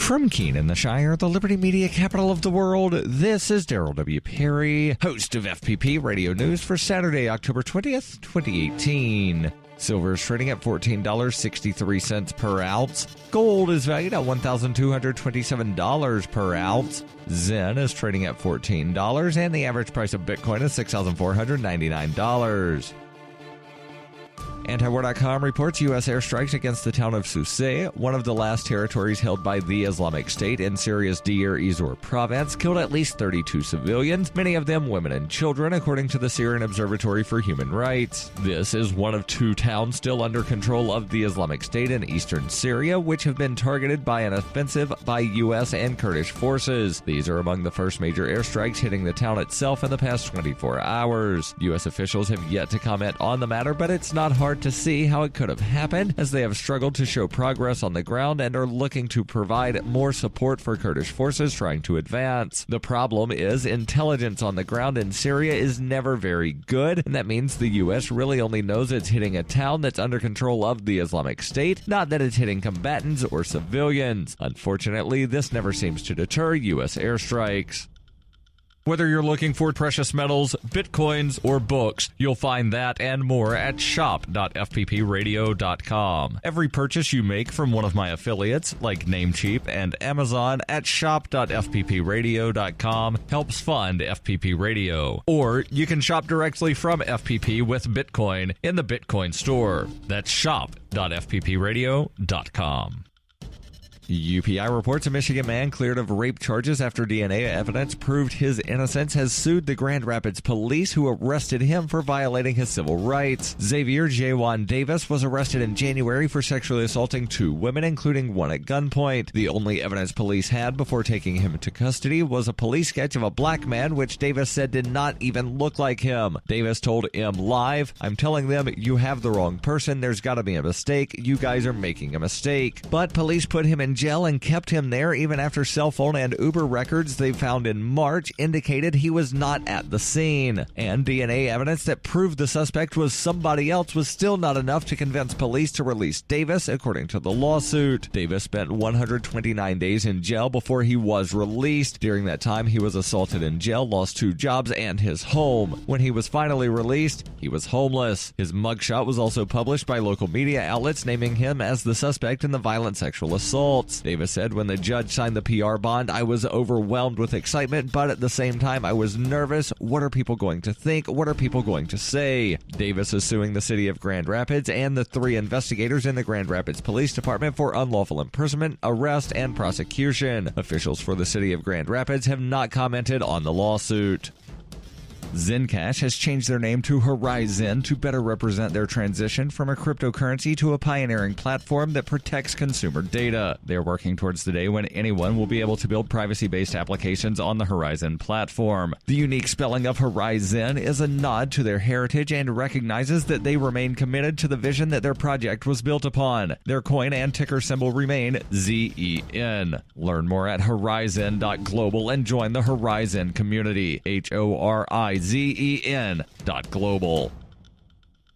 From Keene in the Shire, the Liberty Media capital of the world, this is Daryl W. Perry, host of FPP Radio News for Saturday, October 20th, 2018. Silver is trading at $14.63 per ounce. Gold is valued at $1,227 per ounce. Zen is trading at $14, and the average price of Bitcoin is $6,499. Antiwar.com reports U.S. airstrikes against the town of Sousse, one of the last territories held by the Islamic State in Syria's Deir ez-Zor province, killed at least 32 civilians, many of them women and children, according to the Syrian Observatory for Human Rights. This is one of two towns still under control of the Islamic State in eastern Syria, which have been targeted by an offensive by U.S. and Kurdish forces. These are among the first major airstrikes hitting the town itself in the past 24 hours. U.S. officials have yet to comment on the matter, but it's not hard to see how it could have happened, as they have struggled to show progress on the ground and are looking to provide more support for Kurdish forces trying to advance. The problem is intelligence on the ground in Syria is never very good, and that means the U.S. really only knows it's hitting a town that's under control of the Islamic State, not that it's hitting combatants or civilians. Unfortunately, this never seems to deter U.S. airstrikes. Whether you're looking for precious metals, bitcoins, or books, you'll find that and more at shop.fppradio.com. Every purchase you make from one of my affiliates, like Namecheap and Amazon, at shop.fppradio.com helps fund FPP Radio. Or you can shop directly from FPP with Bitcoin in the Bitcoin store. That's shop.fppradio.com. UPI reports a Michigan man cleared of rape charges after DNA evidence proved his innocence has sued the Grand Rapids police, who arrested him for violating his civil rights. Xavier Jawan Davis was arrested in January for sexually assaulting 2 women, including one at gunpoint. The only evidence police had before taking him into custody was a police sketch of a black man, which Davis said did not even look like him. Davis told M Live, "I'm telling them, you have the wrong person. There's got to be a mistake. You guys are making a mistake." But police put him in jail and kept him there even after cell phone and Uber records they found in March indicated he was not at the scene. And DNA evidence that proved the suspect was somebody else was still not enough to convince police to release Davis, according to the lawsuit. Davis spent 129 days in jail before he was released. During that time, he was assaulted in jail, lost 2 jobs, and his home. When he was finally released, he was homeless. His mugshot was also published by local media outlets, naming him as the suspect in the violent sexual assaults. Davis said, "When the judge signed the PR bond, I was overwhelmed with excitement, but at the same time, I was nervous. What are people going to think? What are people going to say?" Davis is suing the city of Grand Rapids and the 3 investigators in the Grand Rapids Police Department for unlawful imprisonment, arrest, and prosecution. Officials for the city of Grand Rapids have not commented on the lawsuit. Zencash has changed their name to Horizon to better represent their transition from a cryptocurrency to a pioneering platform that protects consumer data. They're working towards the day when anyone will be able to build privacy-based applications on the Horizon platform. The unique spelling of Horizon is a nod to their heritage and recognizes that they remain committed to the vision that their project was built upon. Their coin and ticker symbol remain ZEN. Learn more at horizon.global and join the Horizon community. HORIZEN.global.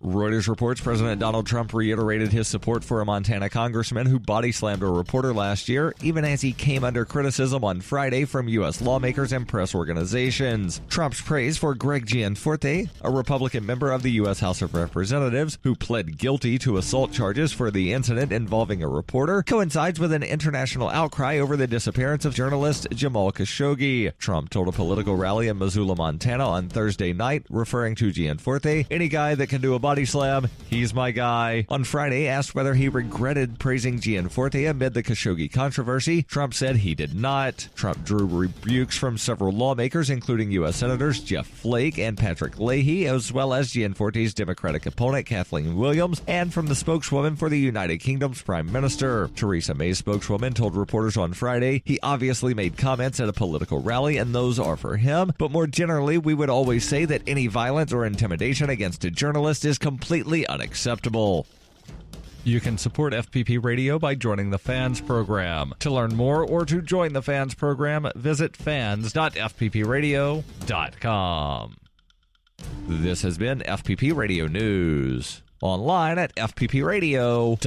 Reuters reports President Donald Trump reiterated his support for a Montana congressman who body-slammed a reporter last year, even as he came under criticism on Friday from U.S. lawmakers and press organizations. Trump's praise for Greg Gianforte, a Republican member of the U.S. House of Representatives who pled guilty to assault charges for the incident involving a reporter, coincides with an international outcry over the disappearance of journalist Jamal Khashoggi. Trump told a political rally in Missoula, Montana on Thursday night, referring to Gianforte, "Any guy that can do a body slam, he's my guy." On Friday, asked whether he regretted praising Gianforte amid the Khashoggi controversy, Trump said he did not. Trump drew rebukes from several lawmakers, including U.S. Senators Jeff Flake and Patrick Leahy, as well as Gianforte's Democratic opponent Kathleen Williams, and from the spokeswoman for the United Kingdom's Prime Minister. Theresa May's spokeswoman told reporters on Friday, "He obviously made comments at a political rally, and those are for him, but more generally, we would always say that any violence or intimidation against a journalist is completely unacceptable." You can support FPP Radio by joining the Fans program. To learn more or to join the Fans program, visit fans.fppradio.com. This has been FPP Radio News. Online at fppradio.com.